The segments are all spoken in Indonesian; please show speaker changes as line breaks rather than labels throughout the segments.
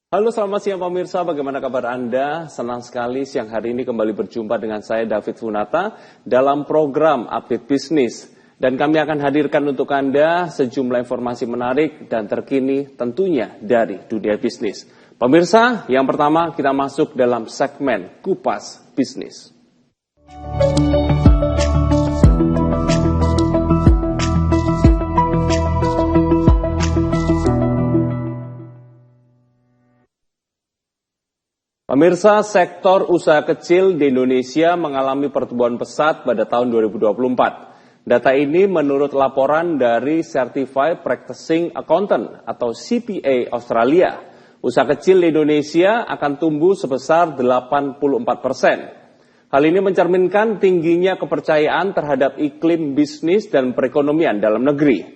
Halo, selamat siang pemirsa, bagaimana kabar Anda? Senang sekali siang hari ini kembali berjumpa dengan saya David Funata dalam program Update Bisnis. Dan kami akan hadirkan untuk Anda sejumlah informasi menarik dan terkini tentunya dari dunia bisnis. Pemirsa, yang pertama kita masuk dalam segmen Kupas Bisnis. Pemirsa, sektor usaha kecil di Indonesia mengalami pertumbuhan pesat pada tahun 2024. Data ini menurut laporan dari Certified Practicing Accountant atau CPA Australia. Usaha kecil di Indonesia akan tumbuh sebesar 84%. Hal ini mencerminkan tingginya kepercayaan terhadap iklim bisnis dan perekonomian dalam negeri.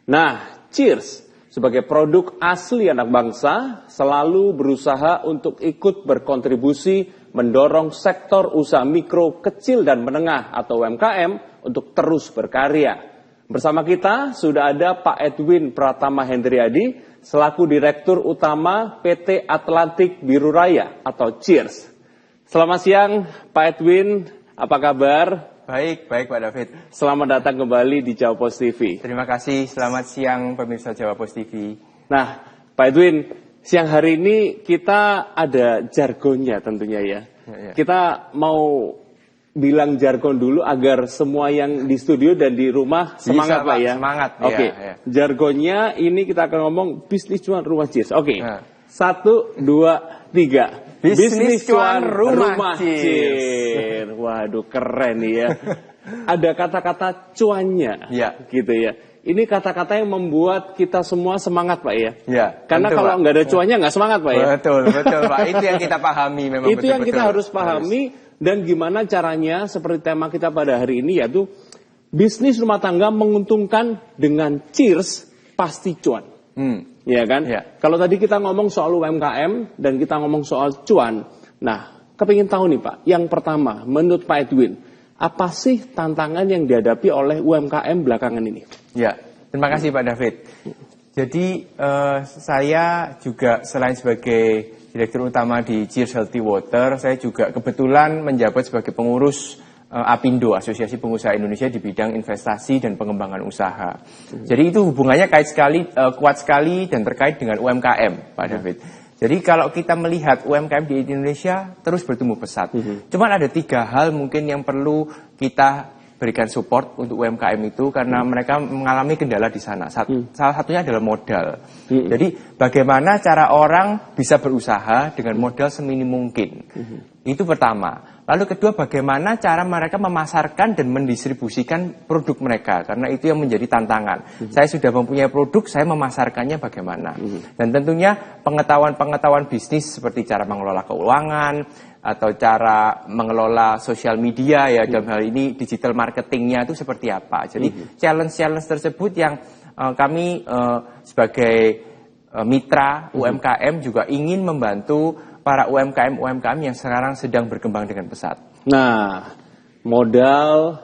Nah, Cheers! Sebagai produk asli anak bangsa, selalu berusaha untuk ikut berkontribusi mendorong sektor usaha mikro, kecil, dan menengah atau UMKM untuk terus berkarya. Bersama kita sudah ada Pak Edwin Pratama Hendriadi, selaku Direktur Utama PT Atlantik Biru Raya atau Cheers. Selamat siang Pak Edwin, apa kabar?
Baik Pak David.
Selamat datang kembali di Jawa Post TV.
Terima kasih, selamat siang pemirsa Jawa Post TV.
Nah, Pak Edwin, siang hari ini kita ada jargonnya tentunya ya. Kita mau bilang jargon dulu agar semua yang di studio dan di rumah semangat Pak ya.
Semangat.
Oke.
Ya.
Jargonnya ini kita akan ngomong bisnis cuan rumah Cheers. Oke. 1, 2, 3.
Bisnis cuan rumah Cheers.
Waduh, keren nih ya. Ada kata-kata cuannya, gitu ya. Ini kata-kata yang membuat kita semua semangat Pak ya.
Ya.
Karena
tentu,
kalau
Pak,
nggak ada cuannya nggak semangat Pak ya.
Betul Pak. Itu yang kita pahami memang.
Itu yang kita harus pahami dan gimana caranya seperti tema kita pada hari ini yaitu bisnis rumah tangga menguntungkan dengan Cheers pasti cuan. Ya kan? Ya. Kalau tadi kita ngomong soal UMKM dan kita ngomong soal cuan. Nah, kepingin tahu nih Pak, yang pertama menurut Pak Edwin, apa sih tantangan yang dihadapi oleh UMKM belakangan ini?
Ya, terima kasih Pak David. Jadi saya juga selain sebagai Direktur Utama di Cheers Healthy Water, saya juga kebetulan menjabat sebagai pengurus APindo, Asosiasi Pengusaha Indonesia di bidang investasi dan pengembangan usaha. Jadi itu hubungannya kuat sekali dan terkait dengan UMKM, Pak David. Jadi kalau kita melihat UMKM di Indonesia terus bertumbuh pesat. Cuman ada 3 hal mungkin yang perlu kita berikan support untuk UMKM itu karena mereka mengalami kendala di sana. Salah satunya adalah modal. Jadi bagaimana cara orang bisa berusaha dengan modal seminim mungkin. Itu pertama. Lalu kedua, bagaimana cara mereka memasarkan dan mendistribusikan produk mereka. Karena itu yang menjadi tantangan. Saya sudah mempunyai produk, saya memasarkannya bagaimana. Dan tentunya pengetahuan-pengetahuan bisnis seperti cara mengelola keuangan, atau cara mengelola sosial media ya dalam hal ini digital marketingnya itu seperti apa. Jadi challenge-challenge tersebut yang kami sebagai mitra UMKM juga ingin membantu para UMKM yang sekarang sedang berkembang dengan pesat. Nah,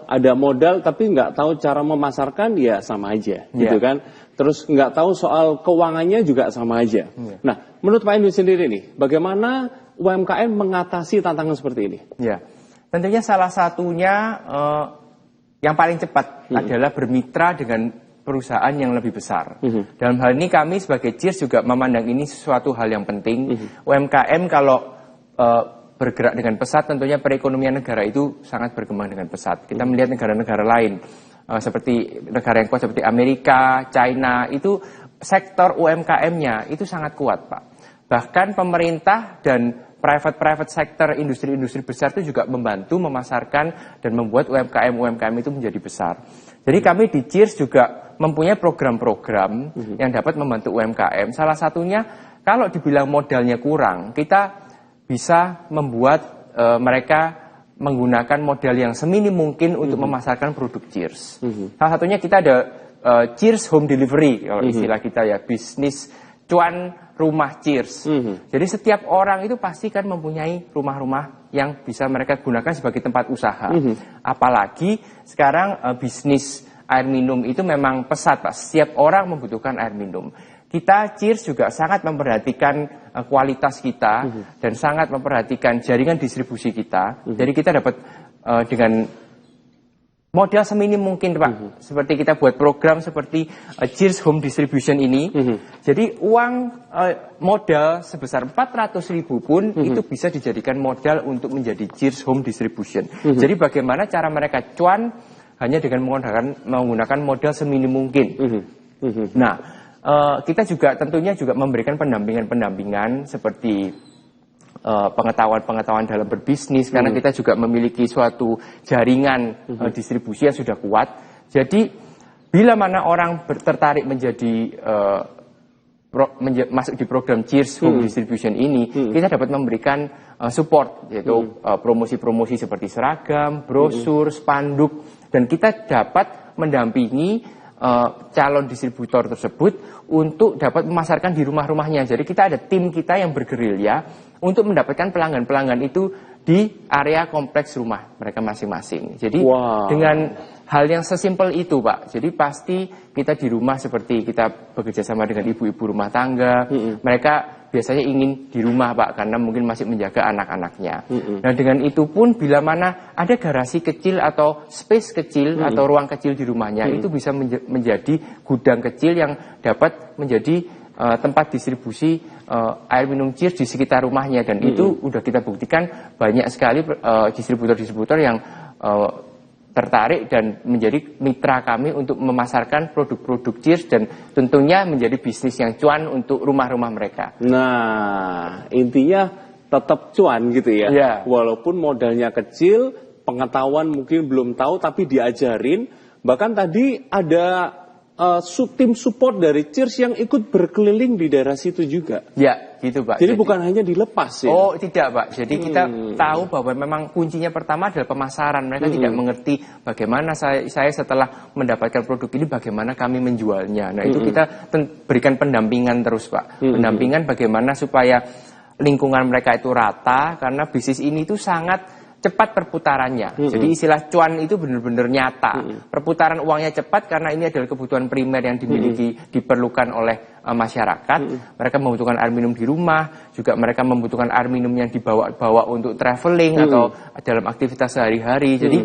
ada modal tapi nggak tahu cara memasarkan ya sama aja, gitu kan. Terus nggak tahu soal keuangannya juga sama aja. Nah, menurut Pak Edwin sendiri nih, bagaimana UMKM mengatasi tantangan seperti ini?
Ya, tentunya salah satunya yang paling cepat adalah bermitra dengan perusahaan yang lebih besar. Dalam hal ini kami sebagai Cheers juga memandang ini sesuatu hal yang penting. UMKM kalau bergerak dengan pesat, tentunya perekonomian negara itu sangat berkembang dengan pesat. Kita melihat negara-negara lain seperti negara yang kuat seperti Amerika, China, itu sektor UMKM-nya itu sangat kuat, Pak. Bahkan pemerintah dan private sector, industri-industri besar itu juga membantu memasarkan dan membuat UMKM itu menjadi besar. Jadi kami di Cheers juga mempunyai program-program yang dapat membantu UMKM. Salah satunya kalau dibilang modalnya kurang, kita bisa membuat mereka menggunakan modal yang seminim mungkin untuk memasarkan produk Cheers. Salah satunya kita ada Cheers Home Delivery, kalau istilah kita ya, bisnis cuan rumah Cheers. Jadi setiap orang itu pasti kan mempunyai rumah-rumah yang bisa mereka gunakan sebagai tempat usaha. Apalagi sekarang bisnis air minum itu memang pesat, Pak. Setiap orang membutuhkan air minum. Kita Cheers juga sangat memperhatikan kualitas kita dan sangat memperhatikan jaringan distribusi kita. Jadi kita dapat dengan modal seminim mungkin, Pak. Seperti kita buat program seperti Cheers Home Distribution ini. Jadi uang modal sebesar 400.000 pun itu bisa dijadikan modal untuk menjadi Cheers Home Distribution. Jadi bagaimana cara mereka cuan hanya dengan menggunakan modal seminim mungkin. Nah, kita juga tentunya juga memberikan pendampingan seperti pengetahuan dalam berbisnis, karena kita juga memiliki suatu jaringan distribusi yang sudah kuat. Jadi bila mana orang tertarik menjadi masuk di program Cheers Home Distribution ini, kita dapat memberikan support, yaitu promosi-promosi seperti seragam, brosur, spanduk, dan kita dapat mendampingi calon distributor tersebut untuk dapat memasarkan di rumah-rumahnya. Jadi kita ada tim kita yang bergerilya untuk mendapatkan pelanggan-pelanggan itu di area kompleks rumah mereka masing-masing. Jadi dengan hal yang sesimpel itu, Pak. Jadi pasti kita di rumah seperti kita bekerja sama dengan ibu-ibu rumah tangga, mereka biasanya ingin di rumah, Pak, karena mungkin masih menjaga anak-anaknya. Nah, dengan itu pun bila mana ada garasi kecil atau space kecil atau ruang kecil di rumahnya, itu bisa menjadi gudang kecil yang dapat menjadi tempat distribusi air minum Cheers di sekitar rumahnya. Dan itu udah kita buktikan banyak sekali distributor-distributor yang tertarik dan menjadi mitra kami untuk memasarkan produk-produk Cheers dan tentunya menjadi bisnis yang cuan untuk rumah-rumah mereka.
Nah, intinya tetap cuan gitu ya.
Ya.
Walaupun modalnya kecil, pengetahuan mungkin belum tahu tapi diajarin. Bahkan tadi ada tim support dari Cheers yang ikut berkeliling di daerah situ juga.
Ya, gitu, Pak.
Jadi bukan hanya dilepas ya?
Oh, tidak, Pak. Jadi kita tahu bahwa memang kuncinya pertama adalah pemasaran. Mereka tidak mengerti bagaimana saya setelah mendapatkan produk ini, bagaimana kami menjualnya. Nah, itu kita berikan pendampingan terus, Pak. Pendampingan bagaimana supaya lingkungan mereka itu rata, karena bisnis ini itu sangat cepat perputarannya. Jadi istilah cuan itu benar-benar nyata. Perputaran uangnya cepat karena ini adalah kebutuhan primer yang diperlukan oleh masyarakat. Mereka membutuhkan air minum di rumah, juga mereka membutuhkan air minum yang dibawa-bawa untuk traveling atau dalam aktivitas sehari-hari. Jadi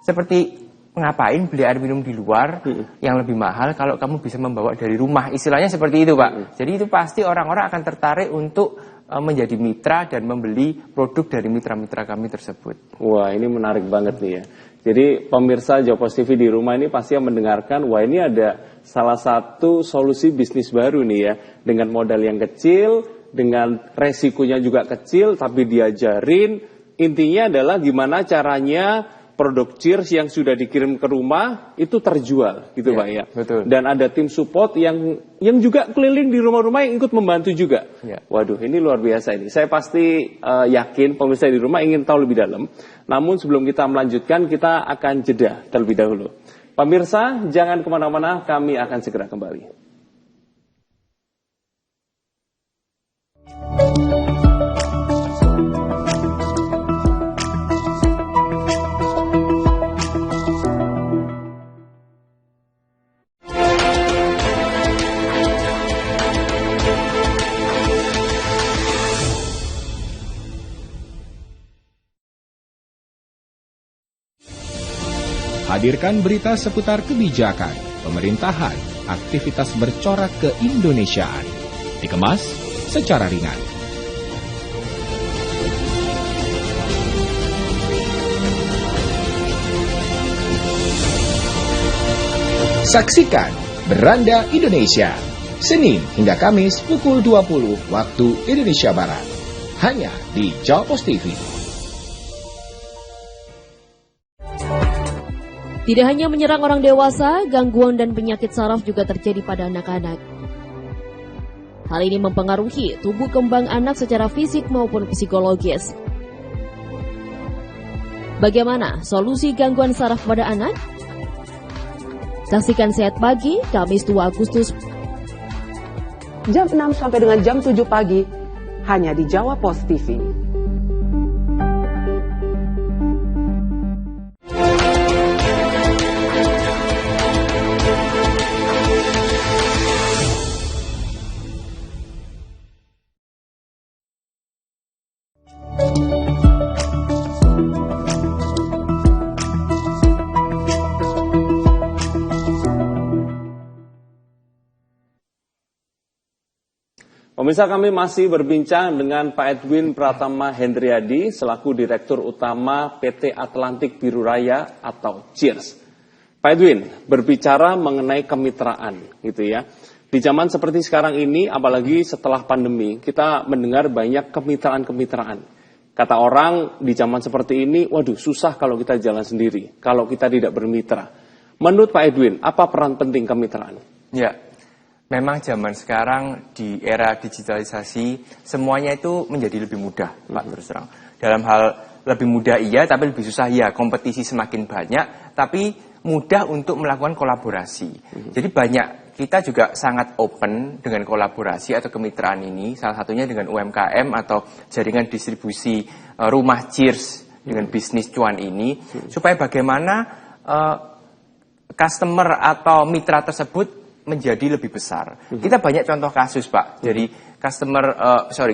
seperti ngapain beli air minum di luar yang lebih mahal kalau kamu bisa membawa dari rumah. Istilahnya seperti itu, Pak. Jadi itu pasti orang-orang akan tertarik untuk menjadi mitra dan membeli produk dari mitra-mitra kami tersebut.
Wah, ini menarik banget nih ya. Jadi pemirsa Jopos TV di rumah ini pasti yang mendengarkan, wah ini ada salah satu solusi bisnis baru nih ya. Dengan modal yang kecil, dengan resikonya juga kecil, tapi diajarin. Intinya adalah gimana caranya produk Cheers yang sudah dikirim ke rumah itu terjual gitu, Pak ya.
Betul.
Dan ada tim support yang juga keliling di rumah-rumah yang ikut membantu juga.
Ya.
Waduh, ini luar biasa ini. Saya pasti yakin pemirsa di rumah ingin tahu lebih dalam. Namun sebelum kita melanjutkan, kita akan jeda terlebih dahulu. Pemirsa, jangan kemana-mana, kami akan segera kembali.
Hadirkan berita seputar kebijakan, pemerintahan, aktivitas bercorak keindonesiaan. Dikemas secara ringan. Saksikan Beranda Indonesia, Senin hingga Kamis pukul 20 waktu Indonesia Barat. Hanya di Jopos TV.
Tidak hanya menyerang orang dewasa, gangguan dan penyakit saraf juga terjadi pada anak-anak. Hal ini mempengaruhi tumbuh kembang anak secara fisik maupun psikologis. Bagaimana solusi gangguan saraf pada anak? Saksikan Sehat Pagi, Kamis 2 Agustus.
Jam 6 sampai dengan jam 7 pagi, hanya di Jawa Pos TV.
Pemirsa, kami masih berbincang dengan Pak Edwin Pratama Hendriadi selaku Direktur Utama PT Atlantik Biru Raya atau Cheers. Pak Edwin, berbicara mengenai kemitraan gitu ya. Di zaman seperti sekarang ini, apalagi setelah pandemi, kita mendengar banyak kemitraan-kemitraan. Kata orang di zaman seperti ini, waduh susah kalau kita jalan sendiri, kalau kita tidak bermitra. Menurut Pak Edwin, apa peran penting kemitraan?
Ya, memang zaman sekarang di era digitalisasi semuanya itu menjadi lebih mudah, Pak, terus terang. Dalam hal lebih mudah iya, tapi lebih susah iya. Kompetisi semakin banyak, tapi mudah untuk melakukan kolaborasi. Jadi banyak, kita juga sangat open dengan kolaborasi atau kemitraan ini. Salah satunya dengan UMKM atau jaringan distribusi rumah Cheers dengan bisnis cuan ini. Supaya bagaimana customer atau mitra tersebut menjadi lebih besar. Kita banyak contoh kasus, Pak. Jadi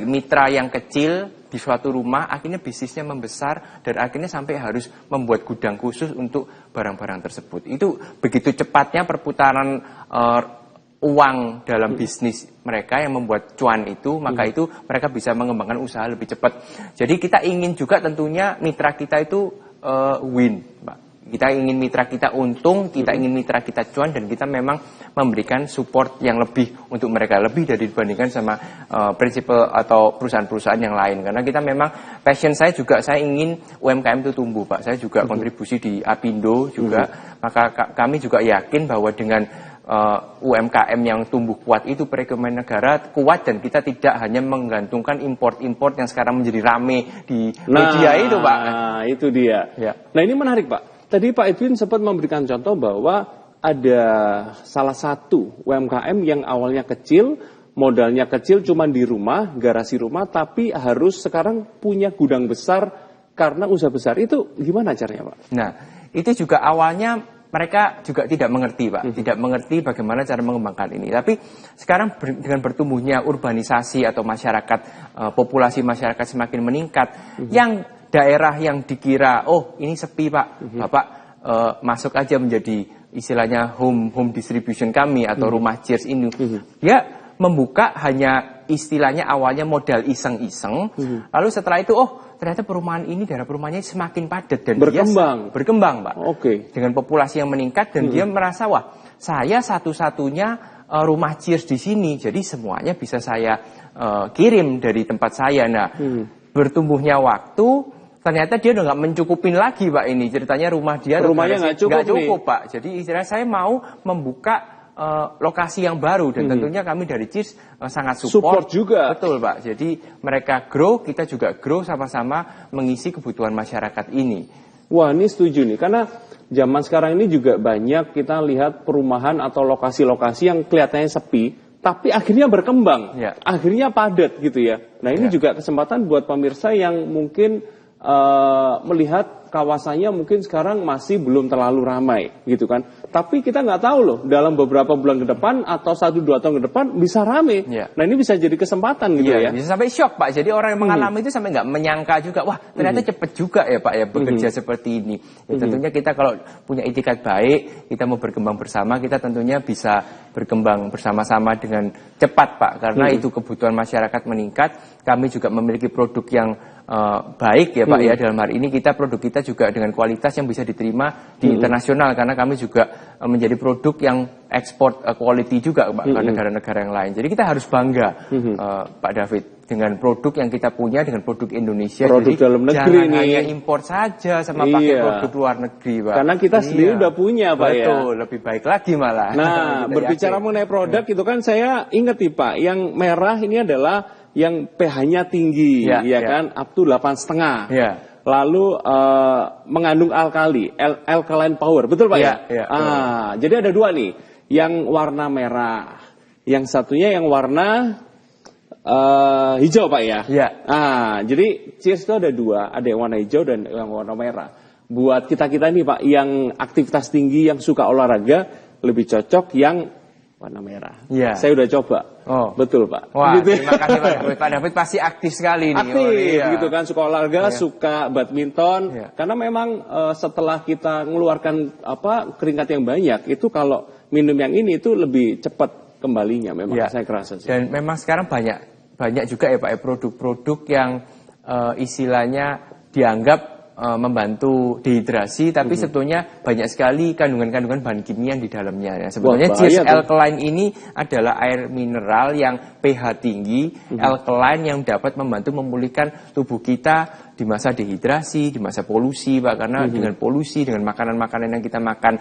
mitra yang kecil di suatu rumah akhirnya bisnisnya membesar dan akhirnya sampai harus membuat gudang khusus untuk barang-barang tersebut. Itu begitu cepatnya perputaran uang dalam bisnis mereka yang membuat cuan itu, maka itu mereka bisa mengembangkan usaha lebih cepat. Jadi kita ingin juga tentunya mitra kita itu win, Pak. Kita ingin mitra kita untung, kita ingin mitra kita cuan, dan kita memang memberikan support yang lebih untuk mereka, lebih dari dibandingkan sama prinsipal atau perusahaan-perusahaan yang lain. Karena kita memang, passion saya juga, saya ingin UMKM itu tumbuh, Pak. Saya juga kontribusi di Apindo juga, maka kami juga yakin bahwa dengan UMKM yang tumbuh kuat itu perekonomian negara kuat, dan kita tidak hanya menggantungkan import-import yang sekarang menjadi rame di media itu, Pak.
Nah, itu dia.
Ya.
Nah, ini menarik, Pak. Tadi Pak Edwin sempat memberikan contoh bahwa ada salah satu UMKM yang awalnya kecil, modalnya kecil cuma di rumah, garasi rumah, tapi harus sekarang punya gudang besar karena usaha besar. Itu gimana caranya, Pak?
Nah, itu juga awalnya mereka juga tidak mengerti, Pak. Tidak mengerti bagaimana cara mengembangkan ini. Tapi sekarang dengan bertumbuhnya urbanisasi atau masyarakat, populasi masyarakat semakin meningkat, yang daerah yang dikira, oh ini sepi, Pak, Bapak masuk aja menjadi istilahnya home distribution kami atau rumah Cheers ini. Dia membuka hanya istilahnya awalnya modal iseng-iseng, lalu setelah itu, oh ternyata perumahan ini, daerah perumahannya semakin padat dan berkembang, Pak.
Oke.
Dengan populasi yang meningkat, dan dia merasa, wah saya satu-satunya rumah Cheers di sini, jadi semuanya bisa saya kirim dari tempat saya. Nah, bertumbuhnya waktu, ternyata dia udah nggak mencukupin lagi, Pak, ini ceritanya rumahnya
nggak cukup,
Pak. Jadi istilahnya saya mau membuka lokasi yang baru, dan tentunya kami dari Cheers sangat support
juga.
Betul, Pak. Jadi mereka grow, kita juga grow sama-sama mengisi kebutuhan masyarakat ini.
Wah, ini setuju nih, karena zaman sekarang ini juga banyak kita lihat perumahan atau lokasi-lokasi yang kelihatannya sepi, tapi akhirnya berkembang, akhirnya padat gitu ya. Nah, ini juga kesempatan buat pemirsa yang mungkin melihat kawasannya mungkin sekarang masih belum terlalu ramai gitu kan. Tapi kita nggak tahu loh, dalam beberapa bulan ke depan atau 1-2 tahun ke depan bisa rame. Nah, ini bisa jadi kesempatan gitu ya.
Bisa sampai shock, Pak. Jadi orang yang mengalami itu sampai nggak menyangka juga, wah ternyata cepet juga ya, Pak, ya bekerja seperti ini. Ya, tentunya kita kalau punya itikat baik, kita mau berkembang bersama, kita tentunya bisa berkembang bersama-sama dengan cepat, Pak. Karena itu kebutuhan masyarakat meningkat. Kami juga memiliki produk yang baik ya, Pak, ya. Dalam hari ini produk kita juga dengan kualitas yang bisa diterima di internasional, karena kami juga menjadi produk yang ekspor quality juga, Pak, ke negara-negara yang lain. Jadi kita harus bangga, Pak David, dengan produk yang kita punya, dengan produk Indonesia.
Produk
jadi
dalam negeri
jangan hanya impor saja sama pakai produk luar negeri, Pak.
Karena kita sendiri udah punya, Pak.
Betul, lebih baik lagi malah.
Nah, berbicara mengenai produk itu kan saya ingat nih, Pak, yang merah ini adalah yang pH-nya tinggi, kan, up to 8,5. Lalu mengandung alkali, alkaline power, betul, Pak, ya? Jadi ada 2 nih, yang warna merah, yang satunya yang warna hijau, Pak, ya? Jadi Cheers itu ada 2, ada yang warna hijau dan yang warna merah. Buat kita-kita nih, Pak, yang aktivitas tinggi, yang suka olahraga, lebih cocok yang warna merah. Saya udah coba. Betul, Pak.
Wah, gitu. Terima kasih, Pak David. Pasti aktif sekali nih.
Aktif, gitu kan. Suka olahraga, suka badminton. Karena memang setelah kita mengeluarkan keringat yang banyak, itu kalau minum yang ini itu lebih cepat kembalinya. Memang saya kerasa sih.
Dan memang sekarang banyak banyak juga ya Pak ya produk-produk yang istilahnya dianggap membantu dehidrasi, tapi sebetulnya banyak sekali kandungan-kandungan bahan kimia di dalamnya. Ya, sebetulnya Cheers Alkaline ini adalah air mineral yang pH tinggi, alkaline yang dapat membantu memulihkan tubuh kita di masa dehidrasi, di masa polusi, Pak. Karena dengan polusi, dengan makanan-makanan yang kita makan,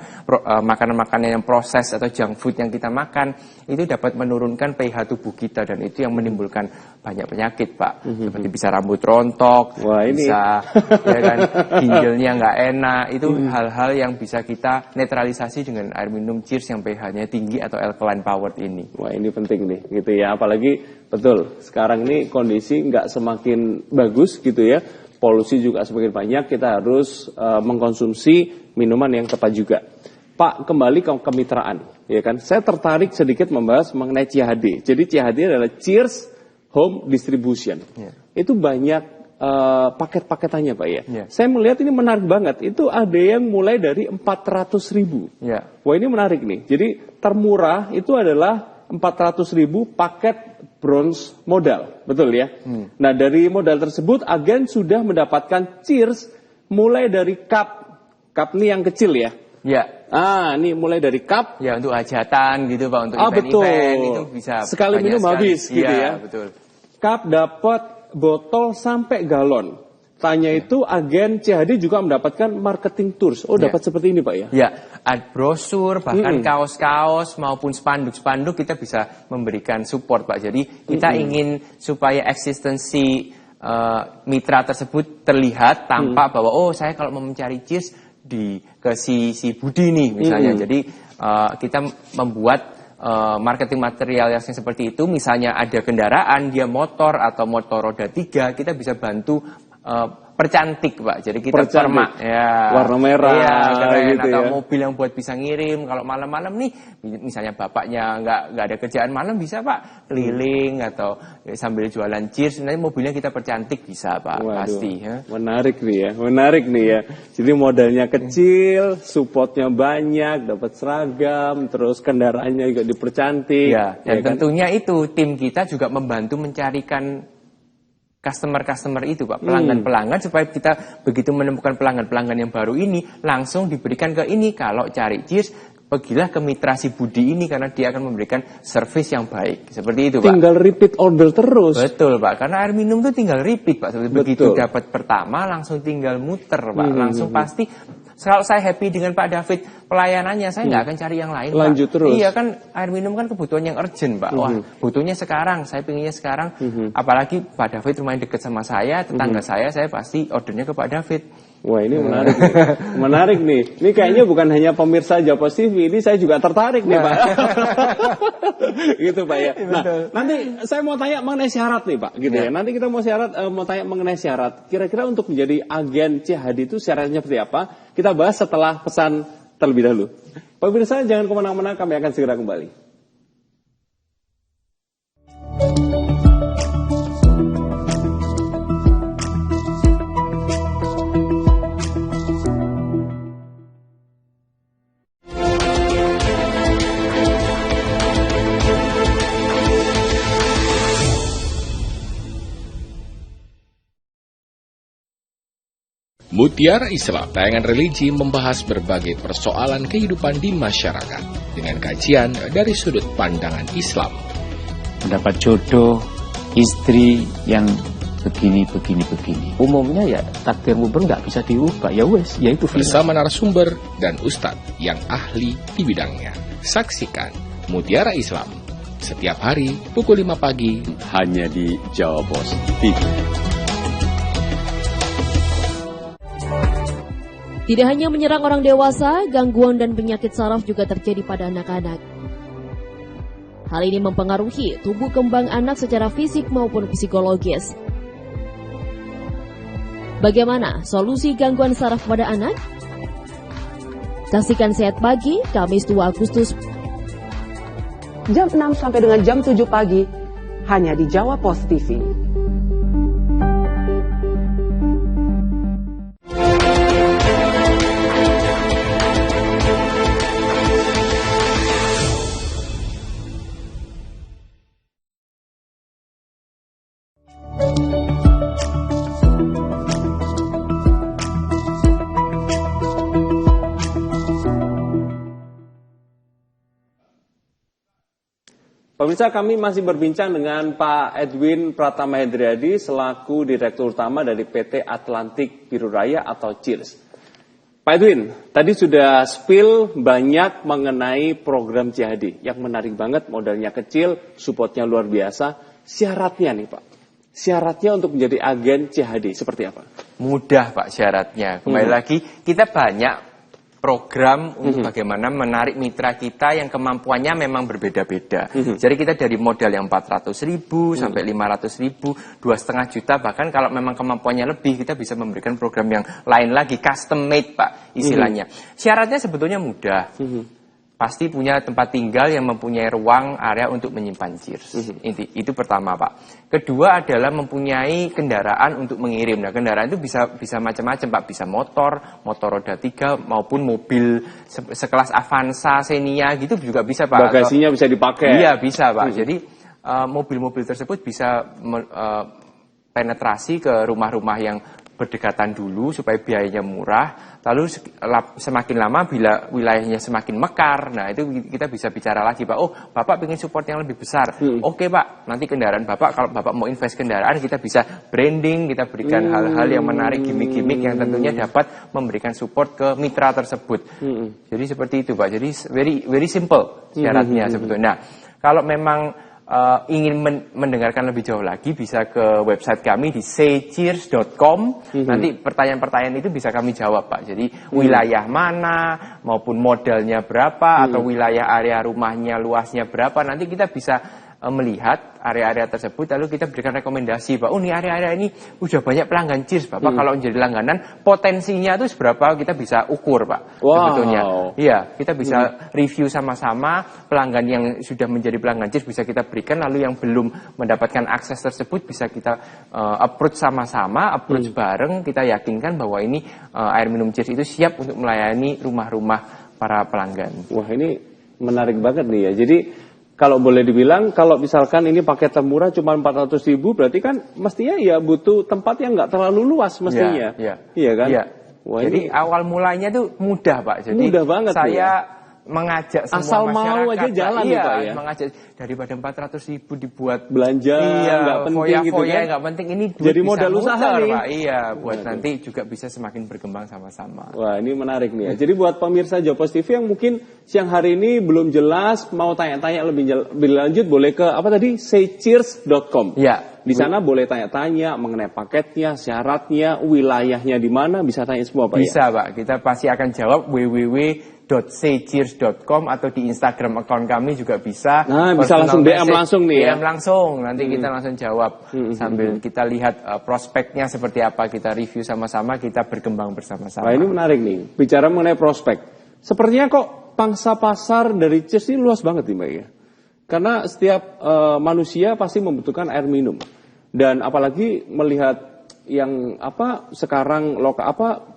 makanan-makanan yang proses atau junk food yang kita makan, itu dapat menurunkan pH tubuh kita dan itu yang menimbulkan banyak penyakit, Pak. Seperti bisa rambut rontok, bisa ya kan, ginjalnya nggak enak. Itu hal-hal yang bisa kita netralisasi dengan air minum Cheers yang pH-nya tinggi atau alkaline powered ini.
Wah, ini penting nih, gitu ya. Apalagi betul sekarang ini kondisi nggak semakin bagus gitu ya. Polusi juga semakin banyak, kita harus mengkonsumsi minuman yang tepat juga. Pak, kembali ke kemitraan, ya kan? Saya tertarik sedikit membahas mengenai CHD. Jadi CHD adalah Cheers Home Distribution. Itu banyak paket-paketannya, Pak ya. Saya melihat ini menarik banget. Itu ada yang mulai dari 400.000. Wah, ini menarik nih. Jadi termurah itu adalah 400.000 paket bronze modal, betul ya? Nah, dari modal tersebut agen sudah mendapatkan Cheers mulai dari cup ini yang kecil ya? Ini mulai dari cup.
Ya, untuk hajatan gitu Pak, untuk event-event itu bisa
sekali minum habis gitu ya?
Betul.
Cup dapat botol sampai galon. Tanya itu agen CHD juga mendapatkan marketing tools. Oh, dapat seperti ini Pak ya?
Ya, brosur, bahkan kaos-kaos maupun spanduk-spanduk kita bisa memberikan support Pak. Jadi kita ingin supaya eksistensi mitra tersebut terlihat tampak bahwa oh saya kalau mau mencari Cheers ke si Budi nih misalnya. Jadi kita membuat marketing material yang seperti itu. Misalnya ada kendaraan, dia motor atau motor roda 3, kita bisa bantu percantik Pak, jadi kita permak ya,
warna merah
keren,
gitu
atau
ya.
mobil yang buat bisa ngirim. Kalau malam-malam nih, misalnya bapaknya nggak ada kerjaan malam, bisa Pak keliling atau sambil jualan Cheers, nanti mobilnya kita percantik bisa Pak. Pasti ya.
Menarik nih ya. Jadi modalnya kecil, supportnya banyak, dapat seragam, terus kendaraannya juga dipercantik.
Dan
ya
tentunya itu tim kita juga membantu mencarikan customer itu Pak, pelanggan-pelanggan, supaya kita begitu menemukan pelanggan-pelanggan yang baru ini langsung diberikan ke ini. Kalau cari Cheers, pergilah ke mitra si Budi ini karena dia akan memberikan service yang baik. Seperti itu Pak.
Tinggal repeat order terus.
Betul Pak, karena air minum itu tinggal repeat Pak. Begitu dapat pertama langsung tinggal muter Pak, langsung pasti. Kalau saya happy dengan Pak David pelayanannya, saya nggak akan cari yang lain
Lanjut
Pak.
Terus.
Iya kan, air minum kan kebutuhan yang urgent Pak. Wah, butuhnya sekarang, saya pinginnya sekarang. Apalagi Pak David lumayan dekat sama saya, tetangga saya pasti ordernya ke Pak David.
Wah, ini menarik nih. Menarik nih. Ini kayaknya bukan hanya pemirsa Jawa TV, ini saya juga tertarik nih Pak. Gitu Pak ya. Nah, nanti saya mau tanya mengenai syarat nih Pak, gitu ya. Nanti kita mau tanya mengenai syarat. Kira-kira untuk menjadi agen CHD itu syaratnya seperti apa? Kita bahas setelah pesan terlebih dahulu. Pemirsa jangan kemana-mana, kami akan segera kembali.
Mutiara Islam, tayangan religi membahas berbagai persoalan kehidupan di masyarakat dengan kajian dari sudut pandangan Islam.
Mendapat jodoh, istri yang begini. Umumnya ya takdirmu nggak bisa diubah, ya wes, ya itu
bersama narasumber dan ustadz yang ahli di bidangnya. Saksikan Mutiara Islam setiap hari pukul 5 pagi
hanya di Jawa Pos TV.
Tidak hanya menyerang orang dewasa, gangguan dan penyakit saraf juga terjadi pada anak-anak. Hal ini mempengaruhi tumbuh kembang anak secara fisik maupun psikologis. Bagaimana solusi gangguan saraf pada anak? Saksikan Sehat Pagi, Kamis 2 Agustus.
Jam 6 sampai dengan jam 7 pagi, hanya di Jawa Pos TV.
Pemirsa, kami masih berbincang dengan Pak Edwin Pratama Hendriadi selaku Direktur Utama dari PT Atlantik Biru Raya atau CIRS. Pak Edwin, tadi sudah spill banyak mengenai program CHD yang menarik banget, modalnya kecil, supportnya luar biasa. Syaratnya nih Pak, syaratnya untuk menjadi agen CHD seperti apa?
Mudah Pak syaratnya. Kembali lagi, kita banyak program untuk bagaimana menarik mitra kita yang kemampuannya memang berbeda-beda. Jadi kita dari modal yang 400.000 sampai 500.000, 2,5 juta, bahkan kalau memang kemampuannya lebih, kita bisa memberikan program yang lain lagi, custom made Pak istilahnya. Syaratnya sebetulnya mudah. Pasti punya tempat tinggal yang mempunyai ruang area untuk menyimpan CIRS. Itu pertama Pak. Kedua adalah mempunyai kendaraan untuk mengirim. Nah kendaraan itu bisa macam-macam Pak. Bisa motor roda 3 maupun mobil sekelas Avanza, Xenia gitu juga bisa Pak.
Bagasinya bisa dipakai.
Iya bisa Pak. Jadi mobil-mobil tersebut bisa penetrasi ke rumah-rumah yang berdekatan dulu supaya biayanya murah, lalu semakin lama bila wilayahnya semakin mekar, nah itu kita bisa bicara lagi Pak, oh Bapak ingin support yang lebih besar, oke Pak, nanti kendaraan Bapak, kalau Bapak mau invest kendaraan kita bisa branding, kita berikan hal-hal yang menarik, gimmick-gimmick yang tentunya dapat memberikan support ke mitra tersebut. Jadi seperti itu Pak, jadi very simple syaratnya sebetulnya. Nah, kalau memang ingin mendengarkan lebih jauh lagi bisa ke website kami di saycheers.com. Nanti pertanyaan-pertanyaan itu bisa kami jawab Pak. Jadi wilayah mana maupun modalnya berapa atau wilayah area rumahnya luasnya berapa, nanti kita bisa melihat area-area tersebut lalu kita berikan rekomendasi Pak, oh ini area-area ini udah banyak pelanggan CIRS Bapak, kalau menjadi langganan potensinya itu seberapa kita bisa ukur Pak. Sebetulnya iya, kita bisa review sama-sama pelanggan yang sudah menjadi pelanggan CIRS bisa kita berikan, lalu yang belum mendapatkan akses tersebut bisa kita approach sama-sama, approach bareng, kita yakinkan bahwa ini air minum CIRS itu siap untuk melayani rumah-rumah para pelanggan.
Wah ini menarik banget nih ya, jadi kalau boleh dibilang, kalau misalkan ini paket termurah cuma 400.000, berarti kan mestinya ya butuh tempat yang nggak terlalu luas mestinya. Iya kan? Iya. Wah, jadi
awal mulanya tuh mudah Pak. Jadi
mudah banget
saya mengajak semua
asal
masyarakat.
Mau aja jalan
Pak.
Pak ya.
Mengajak daripada 400.000 dibuat
belanja, nggak penting gitu kan.
Nggak penting, ini
jadi modal usaha nih.
Pak. Iya, buat nanti juga bisa semakin berkembang sama-sama.
Wah ini menarik nih ya. Jadi buat pemirsa Jawapos TV yang mungkin siang hari ini belum jelas, mau tanya-tanya lebih lanjut, boleh ke apa tadi? saycheers.com.
Ya.
Di sana boleh tanya-tanya mengenai paketnya, syaratnya, wilayahnya di mana, bisa tanya semua Pak.
Bisa Pak, kita pasti akan jawab www.saycheers.com atau di Instagram account kami juga bisa.
Nah, bisa langsung DM langsung nih ya.
DM langsung, nanti kita langsung jawab sambil kita lihat prospeknya seperti apa, kita review sama-sama, kita berkembang bersama-sama.
Nah, ini menarik nih, bicara mengenai prospek. Sepertinya kok pangsa pasar dari CIRS ini luas banget nih Mbak ya. Karena setiap manusia pasti membutuhkan air minum. Dan apalagi melihat yang sekarang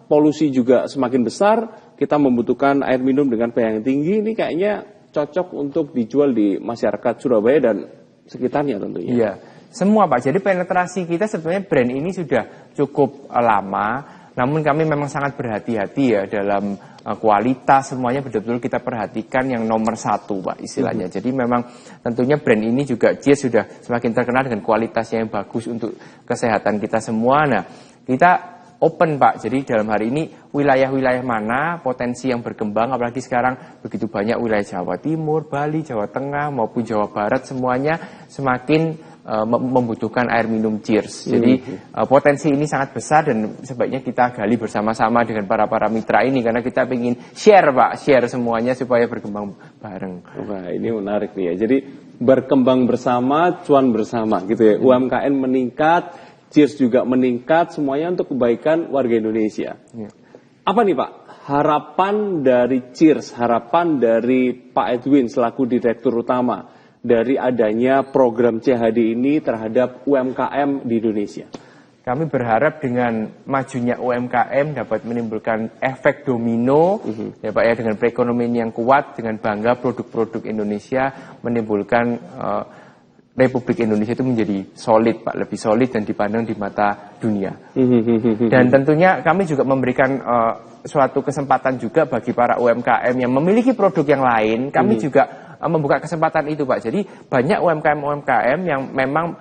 polusi juga semakin besar, kita membutuhkan air minum dengan pH yang tinggi, ini kayaknya cocok untuk dijual di masyarakat Surabaya dan sekitarnya tentunya.
Iya, semua Pak. Jadi penetrasi kita sebenarnya brand ini sudah cukup lama, namun kami memang sangat berhati-hati ya dalam kualitas, semuanya betul-betul kita perhatikan yang nomor satu Pak istilahnya. Jadi memang tentunya brand ini juga CIRS sudah semakin terkenal dengan kualitasnya yang bagus untuk kesehatan kita semua. Nah kita open Pak, jadi dalam hari ini wilayah-wilayah mana potensi yang berkembang, apalagi sekarang begitu banyak wilayah Jawa Timur, Bali, Jawa Tengah maupun Jawa Barat, semuanya semakin membutuhkan air minum CIRS. Jadi potensi ini sangat besar dan sebaiknya kita gali bersama-sama dengan para mitra ini, karena kita ingin share Pak, share semuanya supaya berkembang bareng.
Wah ini menarik nih ya, jadi berkembang bersama, cuan bersama gitu ya. UMKM meningkat, CIRS juga meningkat, semuanya untuk kebaikan warga Indonesia. Apa nih Pak harapan dari CIRS, harapan dari Pak Edwin selaku Direktur Utama dari adanya program CHD ini terhadap UMKM di Indonesia?
Kami berharap dengan majunya UMKM dapat menimbulkan efek domino, ya Pak ya, dengan perekonomian yang kuat, dengan bangga produk-produk Indonesia, menimbulkan Republik Indonesia itu menjadi solid Pak, lebih solid dan dipandang di mata dunia. Dan tentunya kami juga memberikan suatu kesempatan juga bagi para UMKM yang memiliki produk yang lain, kami juga membuka kesempatan itu Pak. Jadi banyak UMKM yang memang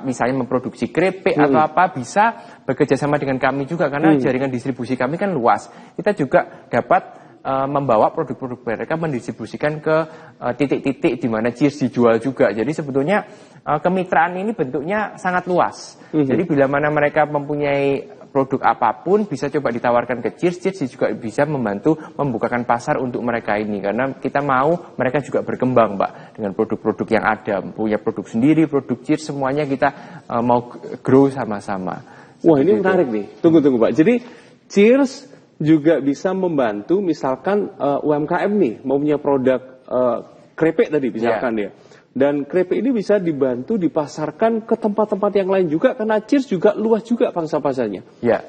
misalnya memproduksi keripik atau apa bisa bekerja sama dengan kami juga karena jaringan distribusi kami kan luas. Kita juga dapat membawa produk-produk mereka mendistribusikan ke titik-titik di mana Cheers dijual juga. Jadi sebetulnya kemitraan ini bentuknya sangat luas. Jadi bila mana mereka mempunyai produk apapun bisa coba ditawarkan ke Cheers. Cheers juga bisa membantu membukakan pasar untuk mereka ini karena kita mau mereka juga berkembang Pak dengan produk-produk yang ada, punya produk sendiri, produk Cheers semuanya kita mau grow sama-sama.
Wah, ini menarik nih. Tunggu Pak. Jadi Cheers juga bisa membantu misalkan UMKM nih mau punya produk keripik tadi misalkan ya. Dan keripik ini bisa dibantu dipasarkan ke tempat-tempat yang lain juga karena Cheers juga luas juga pangsa pasarnya. Ya.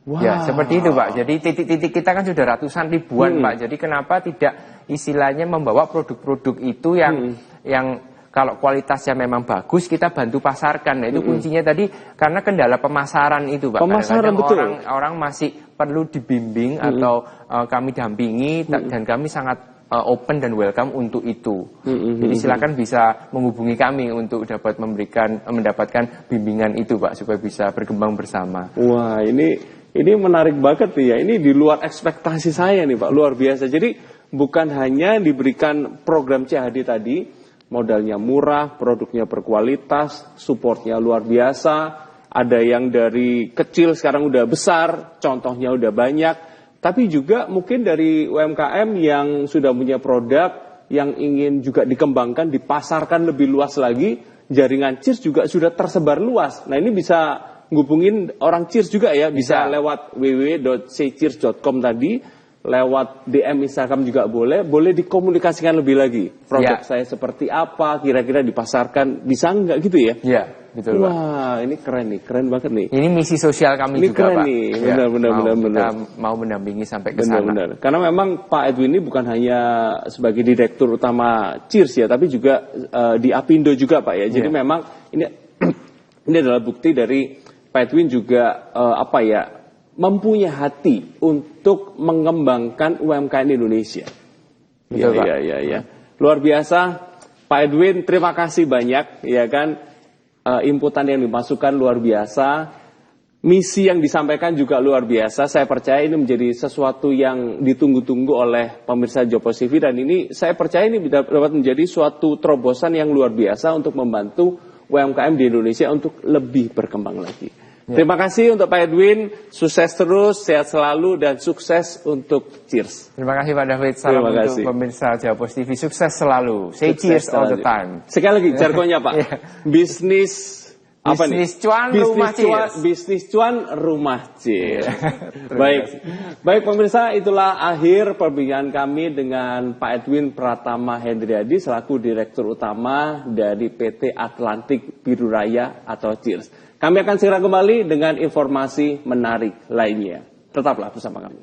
Wow. Ya, seperti itu Pak. Jadi titik-titik kita kan sudah ratusan ribuan Pak. Jadi kenapa tidak istilahnya membawa produk-produk itu yang kalau kualitasnya memang bagus kita bantu pasarkan. Nah, itu kuncinya tadi karena kendala pemasaran itu Pak.
Pemasaran betul.
Orang masih perlu dibimbing atau kami dampingi dan kami sangat open dan welcome untuk itu. Jadi silakan bisa menghubungi kami untuk dapat mendapatkan bimbingan itu Pak supaya bisa berkembang bersama.
Wah, ini menarik banget nih ya. Ini di luar ekspektasi saya nih Pak, luar biasa. Jadi bukan hanya diberikan program CHD tadi, modalnya murah, produknya berkualitas, supportnya luar biasa. Ada yang dari kecil sekarang udah besar, contohnya udah banyak. Tapi juga mungkin dari UMKM yang sudah punya produk, yang ingin juga dikembangkan, dipasarkan lebih luas lagi. Jaringan Cheers juga sudah tersebar luas. Nah ini bisa ngubungin orang Cheers juga ya, bisa lewat www.saycheers.com tadi. Lewat DM Instagram juga boleh dikomunikasikan lebih lagi. Produk saya seperti apa, kira-kira dipasarkan, bisa nggak gitu ya?
Iya, betul Pak.
Wah, ini keren banget nih.
Ini misi sosial kami
ini
juga
keren
Pak.
Nih, benar.
Kita mau mendampingi sampai ke sana.
Benar. Karena memang Pak Edwin ini bukan hanya sebagai direktur utama Cheers ya, tapi juga di Apindo juga Pak ya. Jadi memang ini adalah bukti dari Pak Edwin juga mempunyai hati untuk mengembangkan UMKM Indonesia.
Betul, Pak.
Iya. Luar biasa, Pak Edwin. Terima kasih banyak, ya kan. Inputan yang dimasukkan luar biasa. Misi yang disampaikan juga luar biasa. Saya percaya ini menjadi sesuatu yang ditunggu-tunggu oleh pemirsa Jopo TV dan ini saya percaya ini dapat menjadi suatu terobosan yang luar biasa untuk membantu UMKM di Indonesia untuk lebih berkembang lagi. Terima kasih untuk Pak Edwin, sukses terus, sehat selalu, dan sukses untuk Cheers.
Terima kasih Pak David, salam untuk pemirsa Jopo TV, sukses selalu, say Cheers all the time.
Sekali lagi, jargonnya Pak, bisnis
cuan, rumah Cheers.
Bisnis cuan, rumah Cheers. Baik pemirsa, itulah akhir perbincangan kami dengan Pak Edwin Pratama Hendriadi selaku Direktur Utama dari PT Atlantik Biru Raya atau Cheers. Kami akan segera kembali dengan informasi menarik lainnya. Tetaplah bersama kami.